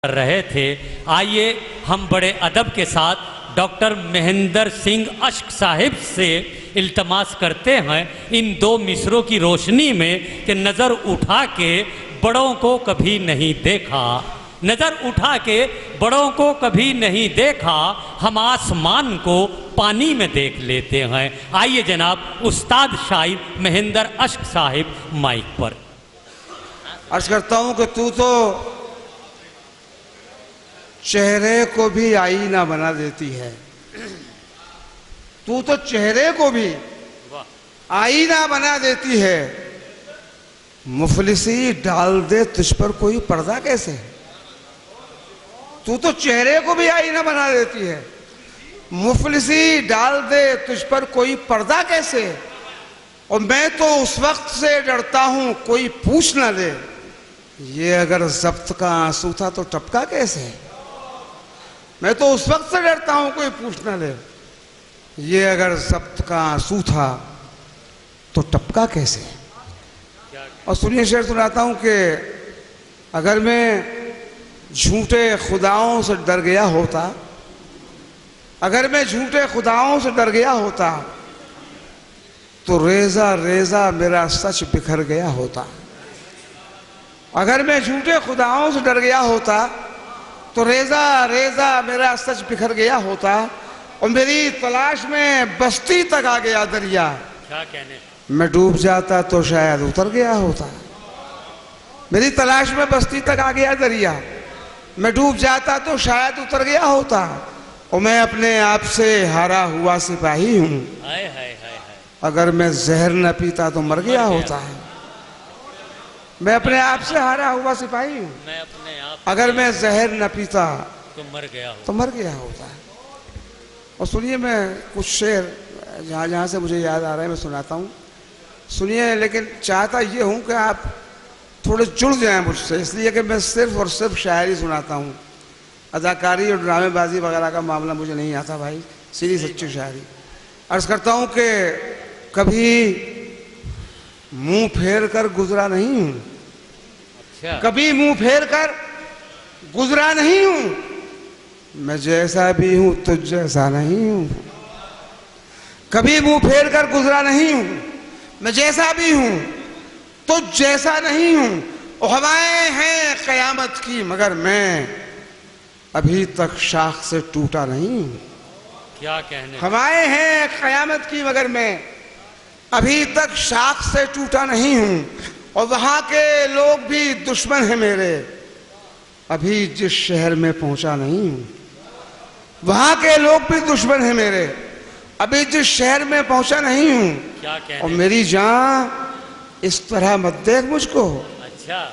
कर रहे थे। आइए हम बड़े अदब के साथ डॉक्टर महेंद्र सिंह अश्क साहिब से इल्तमास करते हैं इन दो मिसरों की रोशनी में कि नज़र उठा के बड़ों को कभी नहीं देखा, नज़र उठा के बड़ों को कभी नहीं देखा, हम आसमान को पानी में देख लेते हैं। आइए जनाब उस्ताद शायर महेंद्र अश्क साहिब माइक पर। अर्ज करता हूँ कि तू तो चेहरे को भी आईना बना देती है, तू तो चेहरे को भी आईना बना देती है, मुफलिसी डाल दे तुझ पर कोई पर्दा कैसे। तू तो चेहरे को भी आईना बना देती है, मुफलिसी डाल दे तुझ पर कोई पर्दा कैसे। और मैं तो उस वक्त से डरता हूं कोई पूछ ना ले, ये अगर जब्त का आंसू था तो टपका कैसे। मैं तो उस वक्त से डरता हूं कोई पूछ ना ले, ये अगर जब्त का आंसू था तो टपका कैसे। और सुनिए शेर सुनाता हूं कि अगर मैं झूठे खुदाओं से डर गया होता, अगर मैं झूठे खुदाओं से डर गया होता तो रेजा रेजा मेरा सच बिखर गया होता। अगर मैं झूठे खुदाओं से डर गया होता तो रेजा रेजा मेरा सच बिखर गया होता। और मेरी तलाश में बस्ती तक आ गया दरिया, क्या कहने, मैं डूब जाता तो शायद उतर गया होता। मेरी तलाश में बस्ती तक आ गया दरिया, मैं डूब जाता तो शायद उतर गया होता। और मैं अपने आप से हारा हुआ सिपाही हूँ, अगर मैं जहर न पीता तो मर गया होता है। मैं अपने आप से हारा हुआ सिपाही हूँ, मैं अपने आप अगर मैं जहर न पीता तो मर गया तो मर गया होता है। और सुनिए मैं कुछ शेर जहाँ जहाँ से मुझे याद आ रहा है मैं सुनाता हूँ, सुनिए। लेकिन चाहता ये हूँ कि आप थोड़े जुड़ जाएं मुझसे, इसलिए कि मैं सिर्फ और सिर्फ शायरी सुनाता हूँ, अदाकारी और ड्रामेबाजी वगैरह का मामला मुझे नहीं आता भाई, सीधी सच्ची शायरी। अर्ज करता हूँ कि कभी मुंह फेर कर गुजरा नहीं हूँ, कभी मुंह फेर कर गुजरा नहीं हूँ, मैं जैसा भी हूं तुझ जैसा नहीं हूं। कभी मुंह फेर कर गुजरा नहीं हूं, मैं जैसा भी हूं तुझ जैसा नहीं हूं। और हवाएं हैं कयामत की मगर मैं अभी तक शाख से टूटा नहीं हूं। क्या कहने, हवाएं हैं कयामत की मगर मैं अभी तक शाख से टूटा नहीं हूं। और वहां के लोग भी दुश्मन हैं मेरे, अभी जिस शहर में पहुंचा नहीं हूं। वहां के लोग भी दुश्मन हैं मेरे, अभी जिस शहर में पहुंचा नहीं हूं। क्या कहने, और मेरी जान इस तरह मत देख मुझको, अच्छा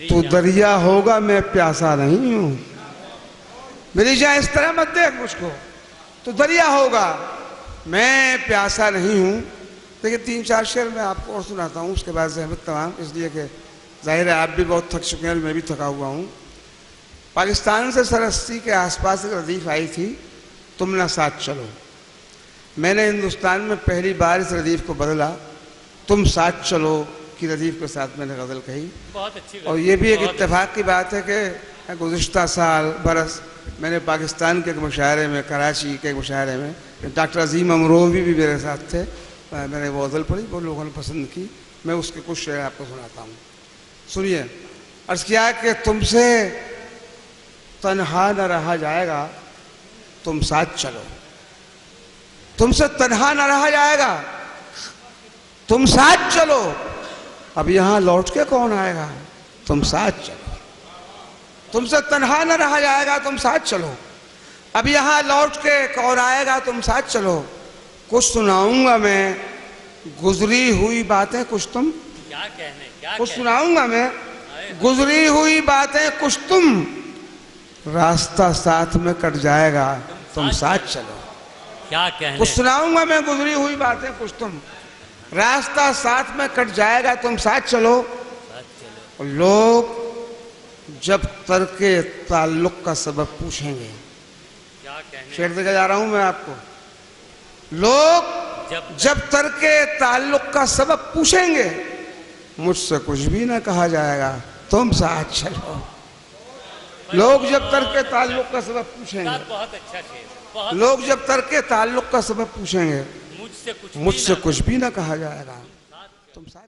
तू दरिया होगा मैं प्यासा नहीं हूं। मेरी जान इस तरह मत देख मुझको, तू दरिया होगा मैं प्यासा नहीं हूं। देखिए 3-4 शेर मैं आपको और सुनाता हूँ, उसके बाद ज़हमत तमाम, इसलिए कि जाहिर है आप भी बहुत थक चुके हैं, मैं भी थका हुआ हूँ। पाकिस्तान से सरहदी के आसपास एक रदीफ आई थी, तुम ना साथ चलो। मैंने हिंदुस्तान में पहली बार इस रदीफ को बदला, तुम साथ चलो की रदीफ के साथ मैंने गज़ल कही। बहुत अच्छी। और ये भी एक इत्तेफाक की बात है कि गुज़िश्ता साल बरस मैंने पाकिस्तान के एक मुशायरे में, कराची के एक मुशायरे में, डॉक्टर अजीम अमरोवी भी मेरे साथ थे, मैंने वो गज़ल पढ़ी, बहुत लोगों ने पसंद की। मैं उसके कुछ शेर आपको सुनाता हूँ, सुनिए। अर्ज किया कि तुमसे तन्हा न रहा जाएगा, तुम साथ चलो। तुमसे तन्हा न रहा जाएगा, तुम साथ चलो। अब यहां लौट के कौन आएगा, तुम साथ चलो। तुमसे तन्हा न रहा जाएगा, तुम साथ चलो। अब यहां लौट के कौन आएगा, तुम साथ चलो। कुछ सुनाऊंगा मैं गुजरी हुई बातें, कुछ तुम। क्या कहने, क्या कुछ सुनाऊंगा मैं गुजरी हुई बातें, कुछ तुम। रास्ता साथ में कट जाएगा, तुम साथ चलो। क्या कहने, कुछ सुनाऊंगा मैं गुजरी हुई बातें, कुछ तुम। रास्ता साथ में कट जाएगा, तुम साथ चलो। और लोग जब तर्के ताल्लुक का सबब पूछेंगे, क्या कहने, शेर देकर जा रहा हूं मैं आपको। लोग जब तर्के ताल्लुक का सबब पूछेंगे, मुझसे कुछ भी ना कहा जाएगा, तुम साथ चलो। लोग जब तर्क के ताल्लुक का सबब पूछेंगे, बहुत अच्छा शेर, बहुत लोग जब तर्क के ताल्लुक का सबब पूछेंगे, मुझसे मुझसे कुछ भी ना कहा जाएगा। तुम साथ